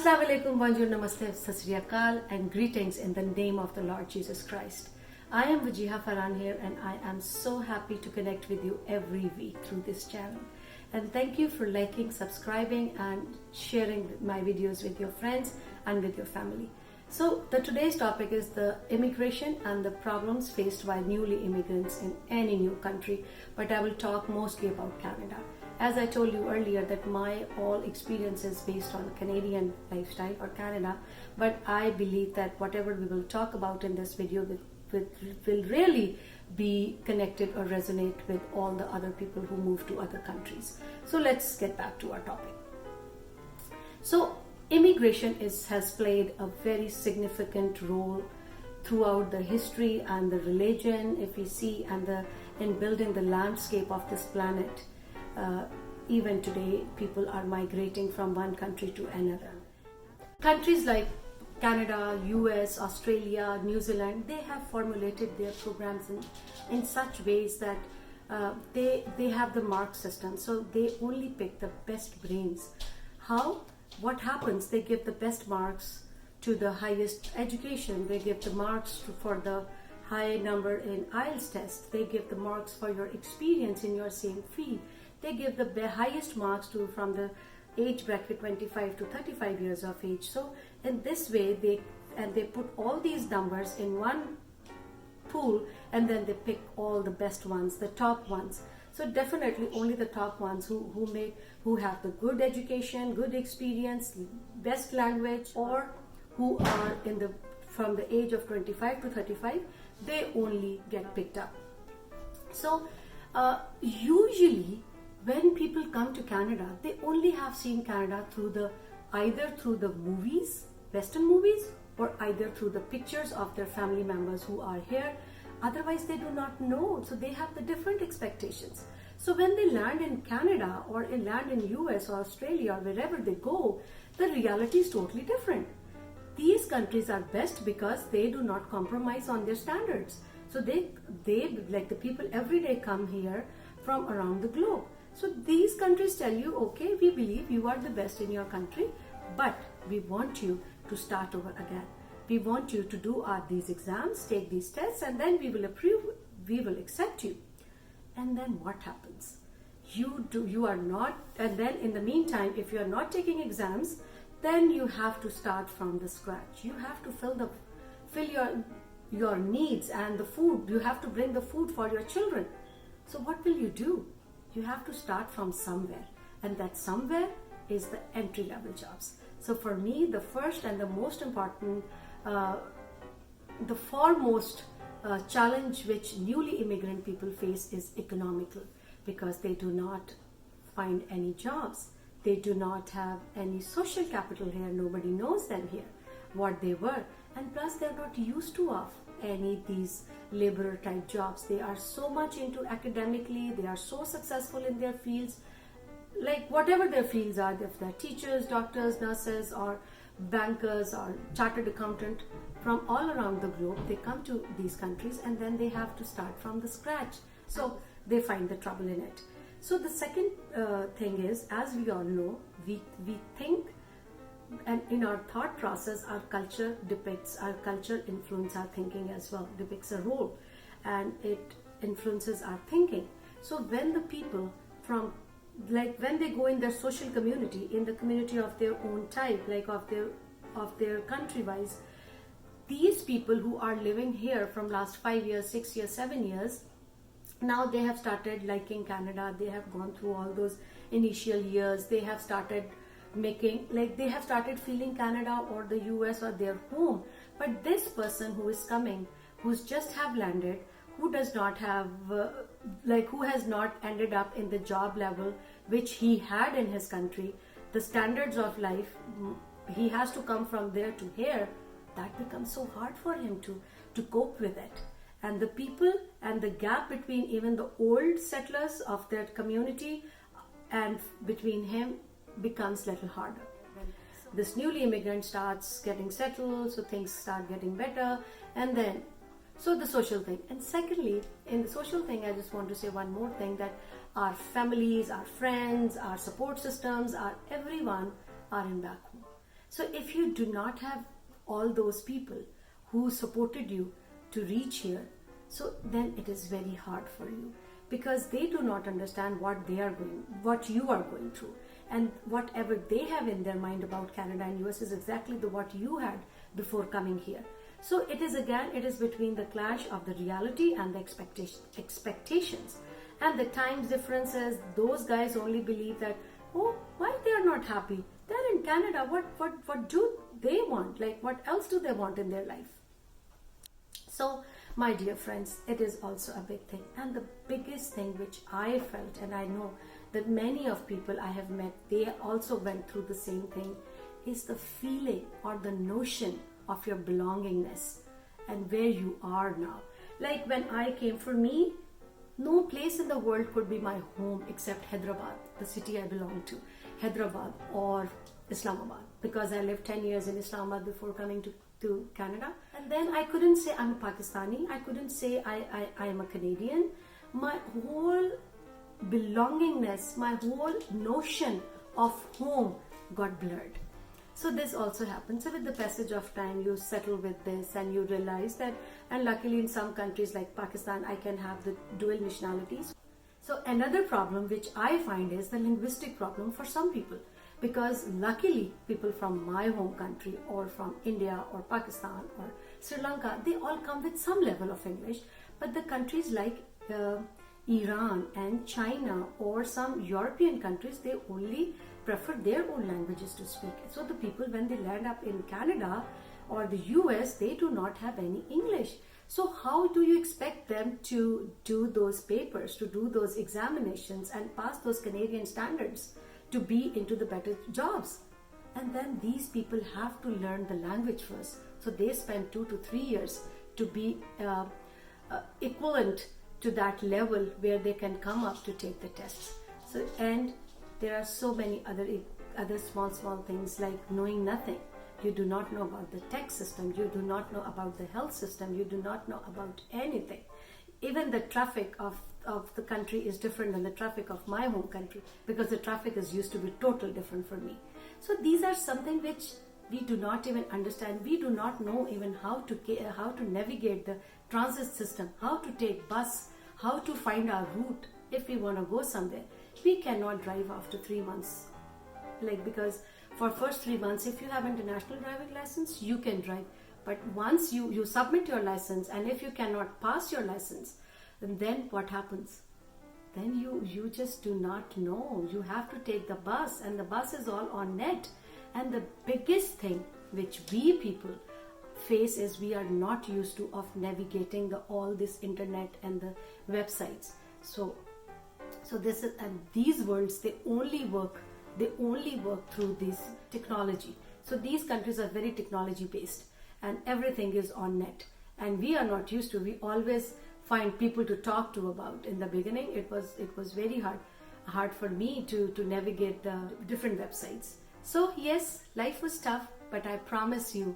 Assalamu alaikum, bonjour, namaste, sat sri akal, and greetings in the name of the Lord Jesus Christ. I am Wajiha Farhan here, and I am so happy to connect with you every week through this channel. And thank you for liking, subscribing, and sharing my videos with your friends and with your family. So today's topic is the immigration and the problems faced by newly immigrants in any new country, but I will talk mostly about Canada. As I told you earlier that my all experience is based on Canadian lifestyle or Canada, but I believe that whatever we will talk about in this video will really be connected or resonate with all the other people who move to other countries. So let's get back to our topic. So immigration has played a very significant role throughout the history and the religion, if we see, and in building the landscape of this planet. Even today, people are migrating from one country to another. Countries like Canada, US, Australia, New Zealand, they have formulated their programs in such ways that they have the mark system. So they only pick the best brains. How? What happens? They give the best marks to the highest education. They give the marks for the high number in IELTS test. They give the marks for your experience in your same field. They give the highest marks from the age bracket 25 to 35 years of age. So in this way, they put all these numbers in one pool, and then they pick all the best ones, the top ones. So definitely only the top ones who have the good education, good experience, best language, or who are from the age of 25 to 35, they only get picked up. So usually when people come to Canada, they only have seen Canada either through the movies, Western movies, or either through the pictures of their family members who are here. Otherwise, they do not know. So they have the different expectations. So when they land in Canada or land in US or Australia or wherever they go, the reality is totally different. These countries are best because they do not compromise on their standards. So they like the people every day come here from around the globe. So these countries tell you, okay, we believe you are the best in your country, but we want you to start over again. We want you to do these exams, take these tests, and then we will approve, we will accept you. And then what happens? You are not, and then in the meantime, if you are not taking exams, then you have to start from the scratch. You have to fill your needs and the food. You have to bring the food for your children. So what will you do? You have to start from somewhere, and that somewhere is the entry-level jobs. So for me, the first and the most important, the foremost challenge which newly immigrant people face is economical, because they do not find any jobs. They do not have any social capital here. Nobody knows them here, what they were. And plus, they're not used to these laborer type jobs. They are so much into academically, they are so successful in their fields, like whatever their fields are, if they're teachers, doctors, nurses, or bankers, or chartered accountant, from all around the globe, they come to these countries and then they have to start from the scratch. So they find the trouble in it. So the second thing is, as we all know, we think, and in our thought process, our culture influences our thinking as well, depicts a role, and it influences our thinking. So when the people when they go in their social community, in the community of their own type, like of their country wise, these people who are living here from last 5 years, 6 years, 7 years, now they have started liking Canada. They have gone through all those initial years. They have started they have started feeling Canada or the US or their home. But this person who is coming, who's just have landed, who does not have, who has not ended up in the job level which he had in his country, the standards of life, he has to come from there to here. That becomes so hard for him to cope with it. And the people and the gap between even the old settlers of their community and between him becomes a little harder. This newly immigrant starts getting settled, so things start getting better, and then so the social thing. And secondly, in the social thing, I just want to say one more thing, that our families, our friends, our support systems, everyone are in back home. So if you do not have all those people who supported you to reach here, so then it is very hard for you, because they do not understand what you are going through, and whatever they have in their mind about Canada and US is exactly what you had before coming here. So it is between the clash of the reality and the expectations, and the time differences. Those guys only believe that, oh, why they are not happy? They're in Canada. What do they want? Like, what else do they want in their life? So, my dear friends, it is also a big thing. And the biggest thing which I felt, and I know that many of people I have met, they also went through the same thing, is the feeling or the notion of your belongingness and where you are now. Like when I came, for me, no place in the world could be my home except Hyderabad, the city I belong to, Hyderabad or Islamabad, because I lived 10 years in Islamabad before coming to Canada. And then I couldn't say I'm a Pakistani, I couldn't say I am a Canadian. My whole belongingness, my whole notion of home got blurred. So this also happens. So with the passage of time, you settle with this and you realize that, and luckily in some countries like Pakistan, I can have the dual nationalities. So another problem which I find is the linguistic problem for some people, because luckily people from my home country or from India or Pakistan or Sri Lanka, they all come with some level of English, but the countries like Iran and China or some European countries, they only prefer their own languages to speak. So the people, when they land up in Canada or the US, they do not have any English. So how do you expect them to do those papers, to do those examinations and pass those Canadian standards to be into the better jobs? And then these people have to learn the language first. So they spend 2 to 3 years to be equivalent to that level where they can come up to take the tests. So, and there are so many other small things like knowing nothing. You do not know about the tech system, you do not know about the health system, you do not know about anything. Even the traffic of the country is different than the traffic of my home country, because the traffic is used to be totally different for me. So these are something which we do not even understand. We do not know even how to navigate the transit system, how to take bus, how to find our route if we want to go somewhere. We cannot drive after 3 months, because for first 3 months, if you have international driving license, you can drive. But once you submit your license, and if you cannot pass your license, then what happens? Then you just do not know. You have to take the bus, and the bus is all on net. And the biggest thing which we people face is we are not used to of navigating all this internet and the websites. So this is, and these worlds, they only work through this technology. So these countries are very technology based, and everything is on net, and we are not used to. We always find people to talk to about. In the beginning, it was very hard for me to navigate the different websites. So yes, life was tough, but I promise you,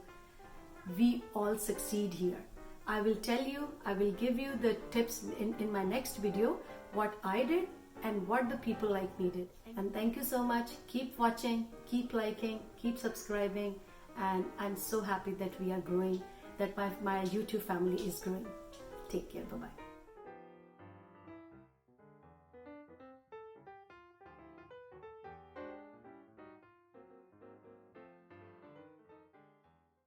we all succeed here. I will tell you, I will give you the tips in my next video, what I did and what the people like me did. And thank you so much. Keep watching, keep liking, keep subscribing, and I'm so happy that we are growing, that my YouTube family is growing. Take care. Bye-bye.